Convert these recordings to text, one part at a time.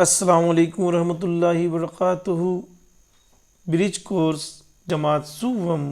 السلام علیکم ورحمۃ اللہ وبرکاتہ۔ برج کورس جماعت سوم،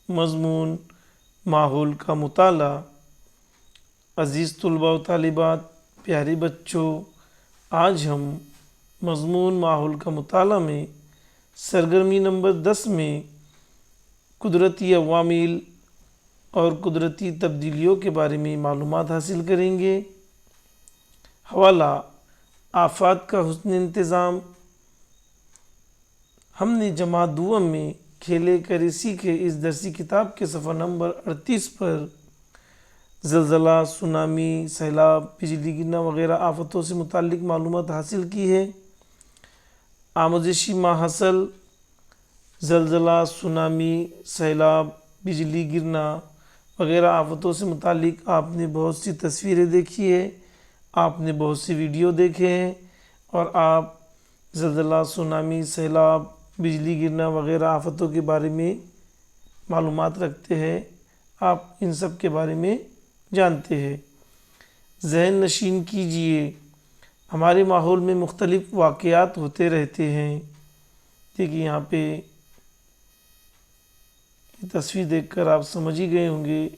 مضمون ماحول کا مطالعہ۔ عزیز طلباء و طالبات، پیارے بچوں، آج ہم مضمون ماحول کا مطالعہ میں سرگرمی نمبر 10 میں قدرتی عوامل اور قدرتی تبدیلیوں کے بارے میں معلومات حاصل کریں گے۔ حوالہ: آفات کا حسن انتظام۔ ہم نے جماعت دوم میں کھیلے کرے سیکھے اس درسی کتاب کے صفحہ نمبر 38 پر زلزلہ، سونامی، سیلاب، بجلی گرنا وغیرہ آفتوں سے متعلق معلومات حاصل کی ہے۔ آموزشی ماحصل: زلزلہ، سونامی، سیلاب، بجلی گرنا وغیرہ آفتوں سے متعلق آپ نے بہت سی تصویریں دیکھی ہے، آپ نے بہت سی ویڈیو دیکھے ہیں، اور آپ زلزلہ، سونامی، سیلاب، بجلی گرنا وغیرہ آفتوں کے بارے میں معلومات رکھتے ہیں، آپ ان سب کے بارے میں جانتے ہیں۔ ذہن نشین کیجئے، ہمارے ماحول میں مختلف واقعات ہوتے رہتے ہیں۔ دیکھیے یہاں پہ یہ تصویر دیکھ کر آپ سمجھ ہی گئے ہوں گے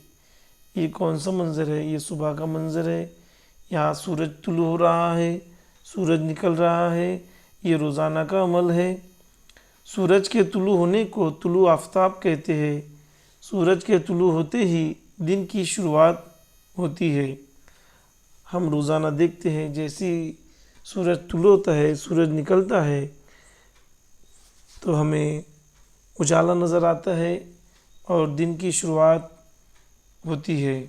یہ کون سا منظر ہے۔ یہ صبح کا منظر ہے، یہاں سورج طلوع ہو رہا ہے، سورج نکل رہا ہے، یہ روزانہ کا عمل ہے۔ سورج کے طلوع ہونے کو طلوع آفتاب کہتے ہیں۔ سورج کے طلوع ہوتے ہی دن کی شروعات ہوتی ہے۔ ہم روزانہ دیکھتے ہیں جیسے سورج طلوع ہوتا ہے، سورج نکلتا ہے تو ہمیں اجالا نظر آتا ہے اور دن کی شروعات ہوتی ہے۔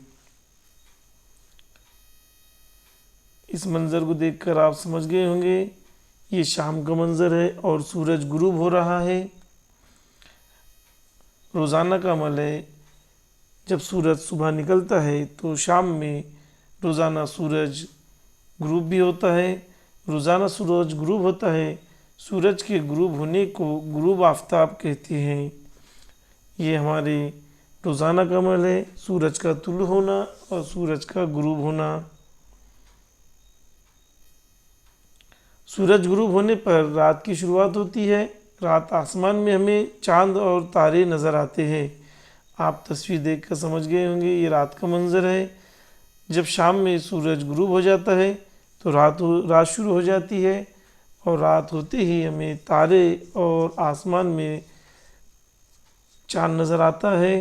اس منظر کو دیکھ کر آپ سمجھ گئے ہوں گے یہ شام کا منظر ہے اور سورج غروب ہو رہا ہے۔ روزانہ کا عمل ہے، جب سورج صبح نکلتا ہے تو شام میں روزانہ سورج غروب بھی ہوتا ہے۔ روزانہ سورج غروب ہوتا ہے، سورج کے غروب ہونے کو غروب آفتاب کہتے ہیں۔ یہ ہمارے روزانہ کا عمل ہے، سورج کا طلوع ہونا اور سورج کا غروب ہونا۔ سورج غروب ہونے پر رات کی شروعات ہوتی ہے۔ رات آسمان میں ہمیں چاند اور تارے نظر آتے ہیں۔ آپ تصویر دیکھ کر سمجھ گئے ہوں گے یہ رات کا منظر ہے۔ جب شام میں سورج غروب ہو جاتا ہے تو رات شروع ہو جاتی ہے، اور رات ہوتے ہی ہمیں تارے اور آسمان میں چاند نظر آتا ہے۔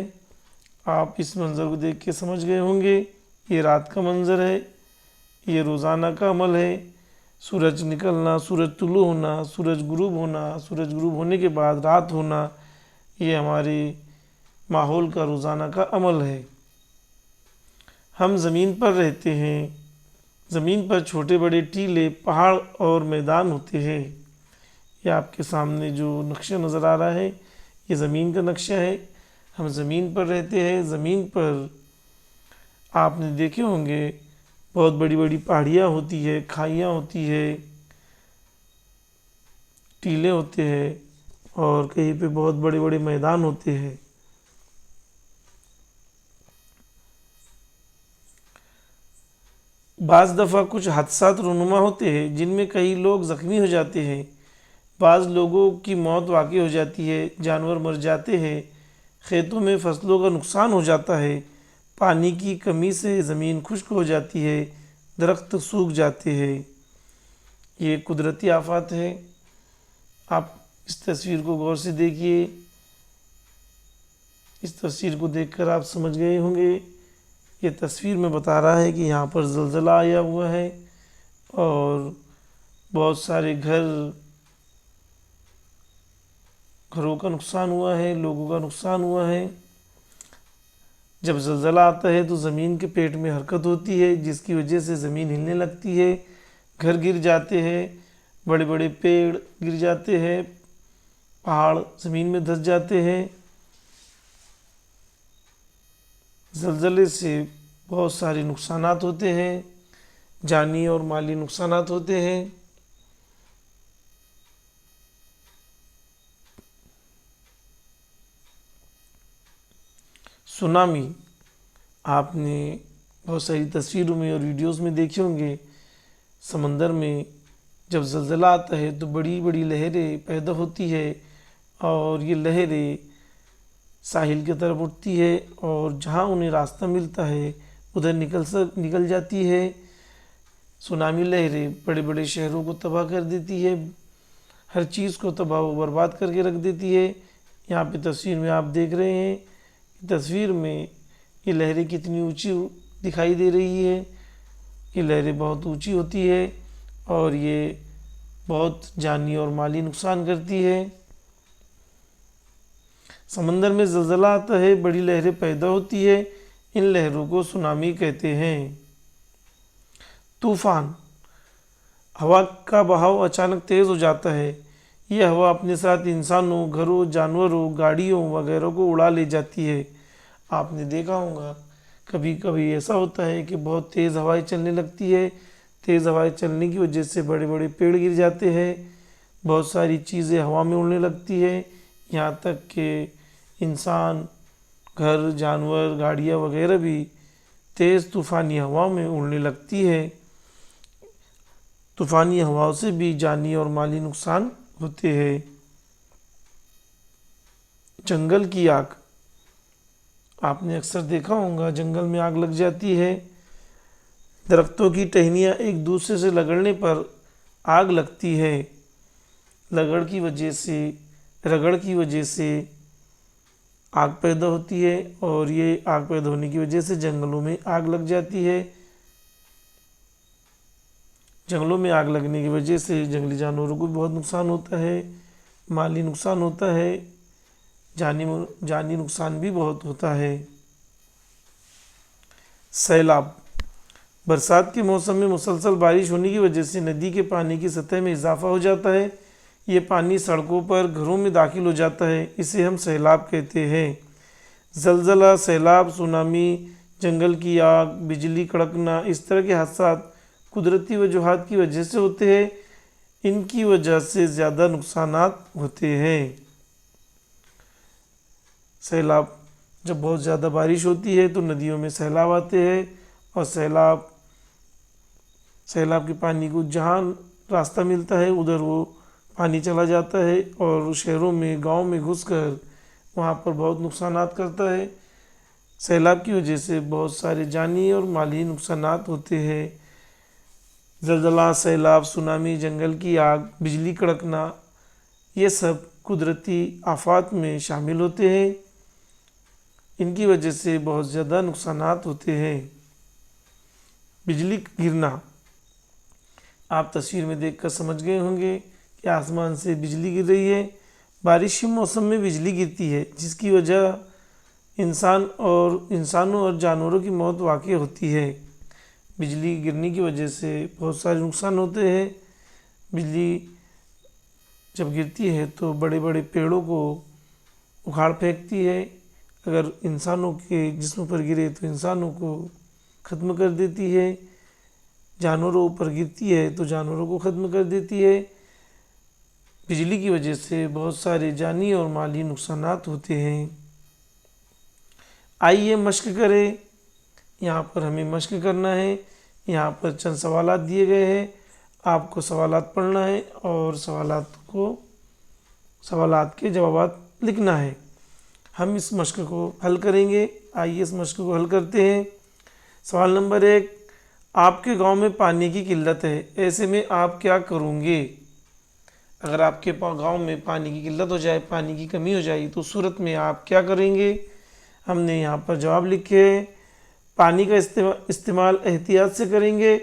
آپ اس منظر کو دیکھ کے سمجھ گئے ہوں گے یہ رات کا منظر ہے، یہ روزانہ کا عمل ہے۔ سورج نکلنا، سورج طلوع ہونا، سورج غروب ہونا، سورج غروب ہونے کے بعد رات ہونا، یہ ہمارے ماحول کا روزانہ کا عمل ہے۔ ہم زمین پر رہتے ہیں۔ زمین پر چھوٹے بڑے ٹیلے، پہاڑ اور میدان ہوتے ہیں۔ یہ آپ کے سامنے جو نقشہ نظر آ رہا ہے یہ زمین کا نقشہ ہے۔ ہم زمین پر رہتے ہیں۔ زمین پر آپ نے دیکھے ہوں گے بہت بڑی بڑی پہاڑیاں ہوتی ہے، کھائیاں ہوتی ہے، ٹیلے ہوتے ہیں، اور کہیں پہ بہت بڑے بڑے میدان ہوتے ہیں۔ بعض دفعہ کچھ حادثات رونما ہوتے ہیں جن میں کئی لوگ زخمی ہو جاتے ہیں۔ بعض لوگوں کی موت واقع ہو جاتی ہے، جانور مر جاتے ہیں، کھیتوں میں فصلوں کا نقصان ہو جاتا ہے، پانی کی کمی سے زمین خشک ہو جاتی ہے، درخت سوکھ جاتے ہیں۔ یہ قدرتی آفات ہے۔ آپ اس تصویر کو غور سے دیکھیے۔ اس تصویر کو دیکھ کر آپ سمجھ گئے ہوں گے یہ تصویر میں بتا رہا ہے کہ یہاں پر زلزلہ آیا ہوا ہے اور بہت سارے گھروں کا نقصان ہوا ہے، لوگوں کا نقصان ہوا ہے۔ جب زلزلہ آتا ہے تو زمین کے پیٹ میں حرکت ہوتی ہے جس کی وجہ سے زمین ہلنے لگتی ہے، گھر گر جاتے ہیں، بڑے بڑے پیڑ گر جاتے ہیں، پہاڑ زمین میں دھس جاتے ہیں۔ زلزلے سے بہت سارے نقصانات ہوتے ہیں، جانی اور مالی نقصانات ہوتے ہیں۔ سونامی آپ نے بہت ساری تصویروں میں اور ویڈیوز میں دیکھے ہوں گے۔ سمندر میں جب زلزلہ آتا ہے تو بڑی بڑی لہریں پیدا ہوتی ہے اور یہ لہریں ساحل کی طرف اٹھتی ہے اور جہاں انہیں راستہ ملتا ہے ادھر نکل جاتی ہے۔ سونامی لہریں بڑے بڑے شہروں کو تباہ کر دیتی ہے، ہر چیز کو تباہ و برباد کر کے رکھ دیتی ہے۔ یہاں پہ تصویر میں آپ دیکھ رہے ہیں، تصویر میں یہ لہریں کتنی اونچی دکھائی دے رہی ہے۔ یہ لہریں بہت اونچی ہوتی ہے اور یہ بہت جانی اور مالی نقصان کرتی ہے۔ سمندر میں زلزلہ آتا ہے، بڑی لہریں پیدا ہوتی ہے، ان لہروں کو سونامی کہتے ہیں۔ طوفان، ہوا کا بہاؤ اچانک تیز ہو جاتا ہے۔ یہ ہوا اپنے ساتھ انسانوں، گھروں، جانوروں، گاڑیوں وغیرہ کو اڑا لے جاتی ہے۔ آپ نے دیکھا ہوگا کبھی کبھی ایسا ہوتا ہے کہ بہت تیز ہوائیں چلنے لگتی ہے، تیز ہوائیں چلنے کی وجہ سے بڑے بڑے پیڑ گر جاتے ہیں، بہت ساری چیزیں ہوا میں اڑنے لگتی ہے، یہاں تک کہ انسان، گھر، جانور، گاڑیاں وغیرہ بھی تیز طوفانی ہوا میں اڑنے لگتی ہے۔ طوفانی ہواؤں سے بھی جانی اور مالی نقصان ہوتے ہیں۔ جنگل کی آگ، آپ نے اکثر دیکھا ہوگا جنگل میں آگ لگ جاتی ہے، درختوں کی ٹہنیاں ایک دوسرے سے رگڑنے پر آگ لگتی ہے، رگڑ کی وجہ سے آگ پیدا ہوتی ہے اور یہ آگ پیدا ہونے کی وجہ سے جنگلوں میں آگ لگ جاتی ہے۔ جنگلوں میں آگ لگنے کی وجہ سے جنگلی جانوروں کو بہت نقصان ہوتا ہے، مالی نقصان ہوتا ہے، جانی نقصان بھی بہت ہوتا ہے۔ سیلاب، برسات کے موسم میں مسلسل بارش ہونے کی وجہ سے ندی کے پانی کی سطح میں اضافہ ہو جاتا ہے، یہ پانی سڑکوں پر، گھروں میں داخل ہو جاتا ہے، اسے ہم سیلاب کہتے ہیں۔ زلزلہ، سیلاب، سونامی، جنگل کی آگ، بجلی کڑکنا، اس طرح کے حادثات قدرتی وجوہات کی وجہ سے ہوتے ہیں، ان کی وجہ سے زیادہ نقصانات ہوتے ہیں۔ سیلاب، جب بہت زیادہ بارش ہوتی ہے تو ندیوں میں سیلاب آتے ہیں اور سیلاب کے پانی کو جہاں راستہ ملتا ہے ادھر وہ پانی چلا جاتا ہے اور شہروں میں، گاؤں میں گھس کر وہاں پر بہت نقصانات کرتا ہے۔ سیلاب کی وجہ سے بہت سارے جانی اور مالی نقصانات ہوتے ہیں۔ زلزلہ، سیلاب، سونامی، جنگل کی آگ، بجلی کڑکنا، یہ سب قدرتی آفات میں شامل ہوتے ہیں، ان کی وجہ سے بہت زیادہ نقصانات ہوتے ہیں۔ بجلی گرنا، آپ تصویر میں دیکھ کر سمجھ گئے ہوں گے کہ آسمان سے بجلی گر رہی ہے۔ بارش کے موسم میں بجلی گرتی ہے جس کی وجہ انسانوں اور جانوروں کی موت واقع ہوتی ہے۔ بجلی گرنے کی وجہ سے بہت سارے نقصان ہوتے ہیں۔ بجلی جب گرتی ہے تو بڑے بڑے پیڑوں کو اکھاڑ پھینکتی ہے، اگر انسانوں کے جسم پر گرے تو انسانوں کو ختم کر دیتی ہے، جانوروں پر گرتی ہے تو جانوروں کو ختم کر دیتی ہے۔ بجلی کی وجہ سے بہت سارے جانی اور مالی نقصانات ہوتے ہیں۔ آئیے مشق کریں، یہاں پر ہمیں مشق کرنا ہے، یہاں پر چند سوالات دیے گئے ہیں، آپ کو سوالات پڑھنا ہے اور سوالات کے جوابات لکھنا ہے۔ ہم اس مشق کو حل کریں گے، آئیے اس مشق کو حل کرتے ہیں۔ سوال نمبر 1، آپ کے گاؤں میں پانی کی قلت ہے، ایسے میں آپ کیا کروں گے؟ اگر آپ کے گاؤں میں پانی کی قلت ہو جائے، پانی کی کمی ہو جائے تو اس صورت میں آپ کیا کریں گے؟ ہم نے یہاں پر جواب لکھے ہیں۔ پانی کا استعمال احتیاط سے کریں گے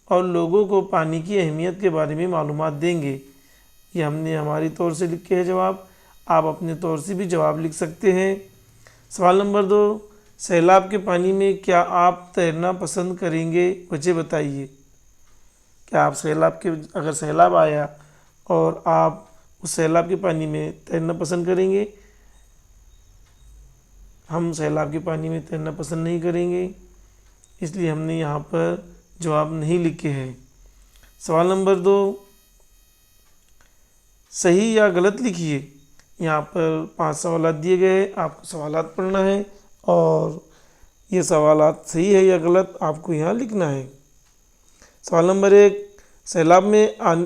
اور لوگوں کو پانی کی اہمیت کے بارے میں معلومات دیں گے۔ یہ ہم نے ہماری طور سے لکھے ہیں جواب، آپ اپنے طور سے بھی جواب لکھ سکتے ہیں۔ سوال نمبر 2، سیلاب کے پانی میں کیا آپ تیرنا پسند کریں گے؟ وجہ بتائیے۔ کیا آپ اگر سیلاب آیا اور آپ اس سیلاب کے پانی میں تیرنا پسند کریں گے؟ ہم سیلاب کے پانی میں تیرنا پسند نہیں کریں گے، اس لیے ہم نے یہاں پر جواب نہیں لکھے ہیں۔ سوال نمبر 2، صحیح یا غلط لکھیے۔ یہاں پر 5 سوالات دیے گئے ہیں، آپ کو سوالات پڑھنا ہے اور یہ سوالات صحیح ہے یا غلط آپ کو یہاں لکھنا ہے۔ سوال نمبر 1،